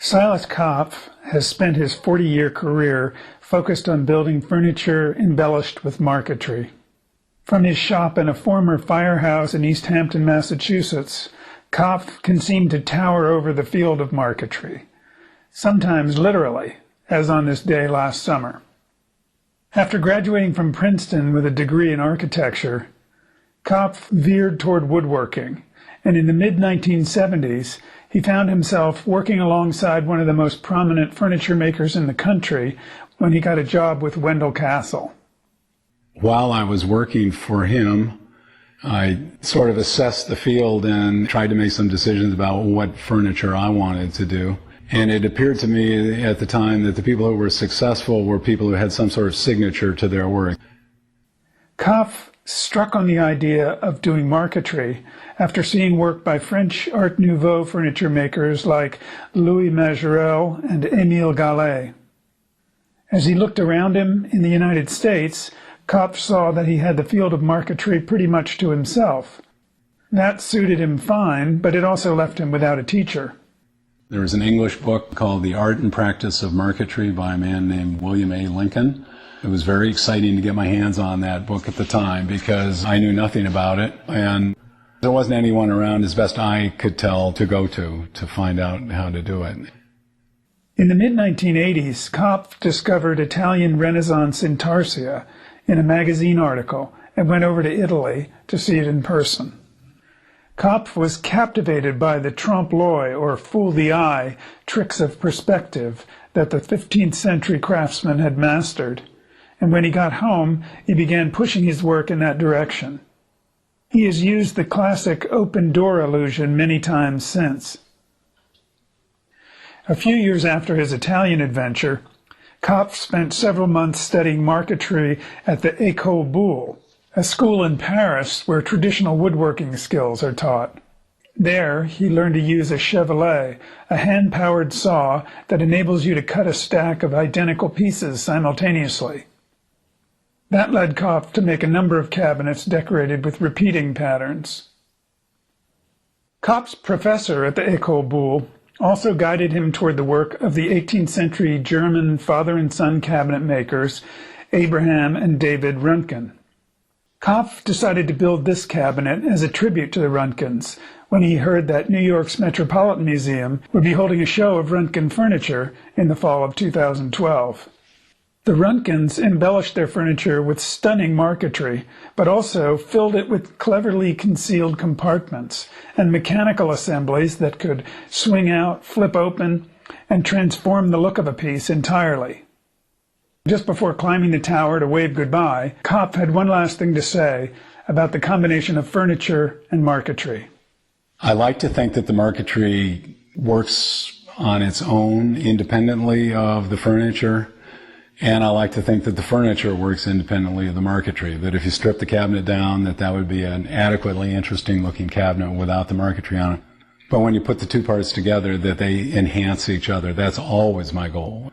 Silas Kopf has spent his 40-year career focused on building furniture embellished with marquetry. From his shop in a former firehouse in East Hampton, Massachusetts, Kopf can seem to tower over the field of marquetry, sometimes literally, as on this day last summer. After graduating from Princeton with a degree in architecture, Kopf veered toward woodworking, and in the mid-1970s, he found himself working alongside one of the most prominent furniture makers in the country when he got a job with Wendell Castle. While I was working for him, I sort of assessed the field and tried to make some decisions about what furniture I wanted to do. And it appeared to me at the time that the people who were successful were people who had some sort of signature to their work. Kopf struck on the idea of doing marquetry after seeing work by French Art Nouveau furniture makers like Louis Majorelle and Émile Gallet. As he looked around him in the United States, Kopf saw that he had the field of marquetry pretty much to himself. That suited him fine, but it also left him without a teacher. There was an English book called The Art and Practice of Marquetry by a man named William A. Lincoln. It was very exciting to get my hands on that book at the time because I knew nothing about it, and there wasn't anyone around, as best I could tell, to go to find out how to do it. In the mid-1980s, Kopf discovered Italian Renaissance intarsia in a magazine article and went over to Italy to see it in person. Kopf was captivated by the trompe-l'oeil, or fool the eye, tricks of perspective that the 15th century craftsman had mastered, and when he got home, he began pushing his work in that direction. He has used the classic open door illusion many times since. A few years after his Italian adventure, Kopf spent several months studying marquetry at the École Boulle, a school in Paris where traditional woodworking skills are taught. There, he learned to use a chevalet, a hand-powered saw that enables you to cut a stack of identical pieces simultaneously. That led Kopf to make a number of cabinets decorated with repeating patterns. Kopf's professor at the École Boulle also guided him toward the work of the 18th century German father and son cabinet makers Abraham and David Röntgen. Kopf decided to build this cabinet as a tribute to the Röntgens when he heard that New York's Metropolitan Museum would be holding a show of Röntgen furniture in the fall of 2012. The Röntgens embellished their furniture with stunning marquetry, but also filled it with cleverly concealed compartments and mechanical assemblies that could swing out, flip open, and transform the look of a piece entirely. Just before climbing the tower to wave goodbye, Kopf had one last thing to say about the combination of furniture and marquetry. I like to think that the marquetry works on its own independently of the furniture, and I like to think that the furniture works independently of the marquetry, that if you strip the cabinet down, that would be an adequately interesting looking cabinet without the marquetry on it. But when you put the two parts together, that they enhance each other. That's always my goal.